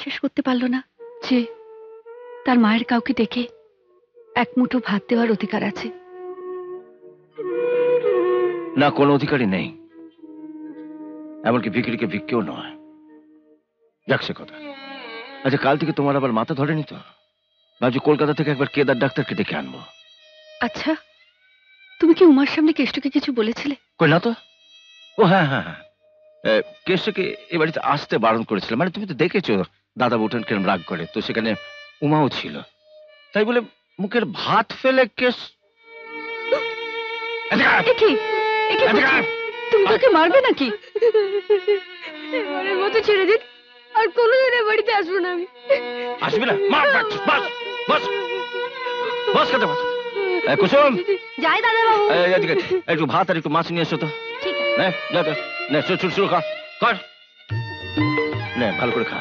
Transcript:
বিশ্বাস করতে পারলো না যে তার মায়ের কাউকে ডেকে এক মুঠো ভাত দেওয়ার অধিকার আছে। না, কোনো অধিকারই নেই, এমনকি ভিখিরিকে ভিক্ষেও নয়। যাক সে কথা। আচ্ছা, কাল থেকে তোমার আবার মাথা ধরেনি তো? ভাবছি কলকাতা থেকে একবার কেদার ডাক্তারকে ডেকে আনবো। আচ্ছা, তুমি কি উমার সামনে কেষ্টকে কিছু বলেছিলে? কই না তো। ও হ্যাঁ হ্যাঁ হ্যাঁ, কেষ্টকে এ বাড়িতে আসতে বারণ করেছিল। মানে তুমি তো দেখেছো দাদা বউঠান কিরম রাগ করে, তো সেখানে উমাও ছিল। তাই বলে মুখের ভাত ফেলে কেশ। একি একি বলছো? তুমি তাকে মারবে নাকি? এবারের মতো ছেড়ে দিন, আর কোনোদিন এ বাড়িতে আসবো না আমি। আসবি না? মার, বাস বাস বাস বাস খেতে বাস। কুসুম, যাই দাদা বাবু। এদিকে একটু ভাত আর একটু মাছ নিয়ে এসো তো। ঠিক আছে। নে যা যা, নে শুরু শুরু কর কর, নে ভালো করে খা।